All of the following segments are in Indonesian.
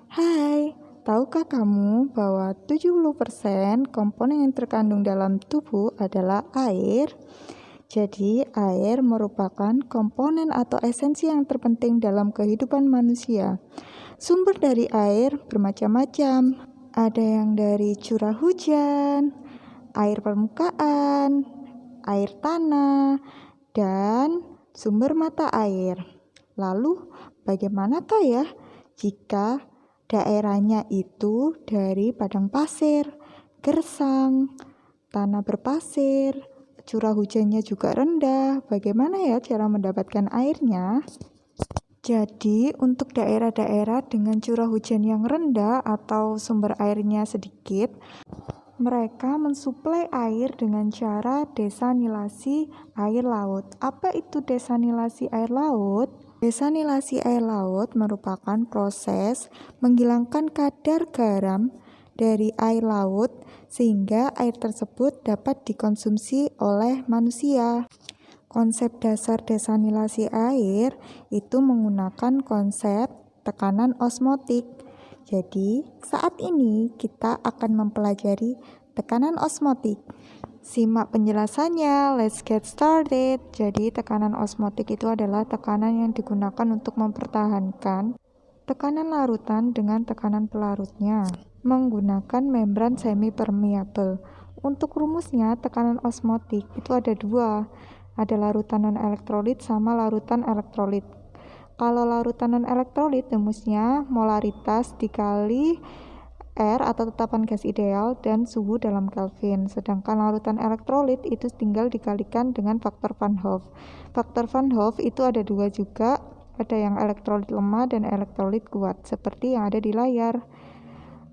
Hai, tahukah kamu bahwa 70% komponen yang terkandung dalam tubuh adalah air? Jadi, air merupakan komponen atau esensi yang terpenting dalam kehidupan manusia. Sumber dari air bermacam-macam. Ada yang dari curah hujan, air permukaan, air tanah, dan sumber mata air. Lalu, bagaimanakah ya jika daerahnya itu dari padang pasir, gersang, tanah berpasir, curah hujannya juga rendah? Bagaimana ya cara mendapatkan airnya? Jadi, untuk daerah-daerah dengan curah hujan yang rendah atau sumber airnya sedikit, mereka mensuplai air dengan cara desalinasi air laut. Apa itu desalinasi air laut? Desalinasi air laut merupakan proses menghilangkan kadar garam dari air laut sehingga air tersebut dapat dikonsumsi oleh manusia. Konsep dasar desalinasi air itu menggunakan konsep tekanan osmotik. Jadi, saat ini kita akan mempelajari tekanan osmotik. Simak penjelasannya, let's get started. Jadi, tekanan osmotik itu adalah tekanan yang digunakan untuk mempertahankan tekanan larutan dengan tekanan pelarutnya menggunakan membran semi-permeable. Untuk rumusnya, tekanan osmotik itu ada dua. Ada larutan non-elektrolit sama larutan elektrolit. Kalau larutan non-elektrolit rumusnya molaritas dikali R atau tetapan gas ideal dan suhu dalam Kelvin. Sedangkan larutan elektrolit itu tinggal dikalikan dengan faktor Van Hoff. Faktor Van Hoff itu ada dua juga, ada yang elektrolit lemah dan elektrolit kuat, seperti yang ada di layar.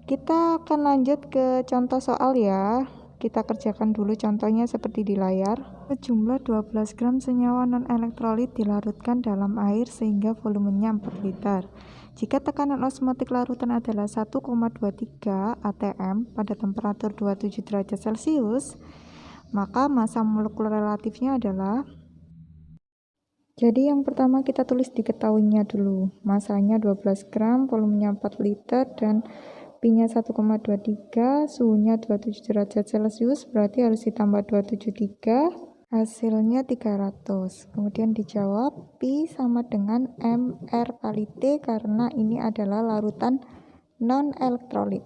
Kita akan lanjut ke contoh soal ya. Kita kerjakan dulu contohnya seperti di layar. Sejumlah 12 gram senyawa non-elektrolit dilarutkan dalam air sehingga volumenya 4 liter. Jika tekanan osmotik larutan adalah 1,23 atm pada temperatur 27 derajat Celcius, maka massa molekul relatifnya adalah. Jadi yang pertama kita tulis diketahuinya dulu. Masanya 12 gram, volumenya 4 liter, dan Pi-nya 1,23, suhunya 27 derajat Celcius, berarti harus ditambah 273, hasilnya 300. Kemudian dijawab, Pi sama dengan mR kali T karena ini adalah larutan non-elektrolit.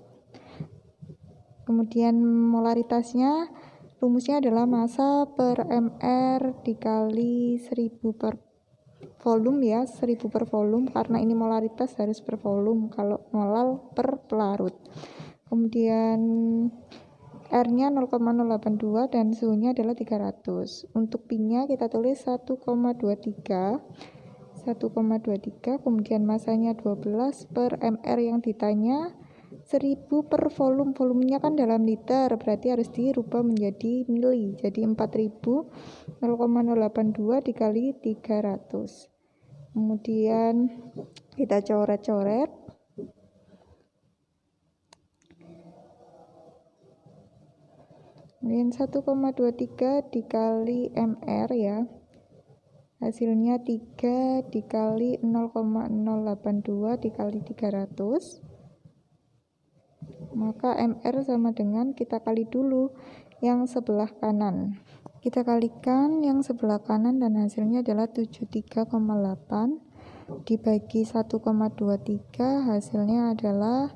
Kemudian molaritasnya, rumusnya adalah massa per mR dikali 1000 per volume ya, 1000 per volume karena ini molaritas harus per volume, kalau molal per pelarut. Kemudian R-nya 0,082 dan suhunya adalah 300. Untuk Pi-nya kita tulis 1,23, kemudian masanya 12 per mR yang ditanya 1000 per volume. Volumenya kan dalam liter, berarti harus dirubah menjadi mili. Jadi 4000 0,082 dikali 300. Kemudian kita coret-coret. Kemudian 1,23 dikali mR ya. Hasilnya 3 dikali 0,082 dikali 300. Maka mR sama dengan, kita kali dulu yang sebelah kanan. Kita kalikan yang sebelah kanan dan hasilnya adalah 73,8 dibagi 1,23, hasilnya adalah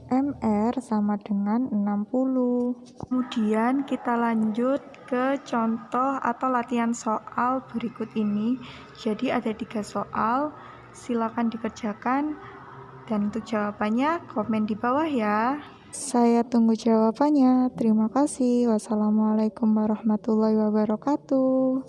mR sama dengan 60. Kemudian kita lanjut ke contoh atau latihan soal berikut ini. Jadi ada 3 soal, silakan dikerjakan dan untuk jawabannya komen di bawah ya. Saya tunggu jawabannya. Terima kasih. Wassalamualaikum warahmatullahi wabarakatuh.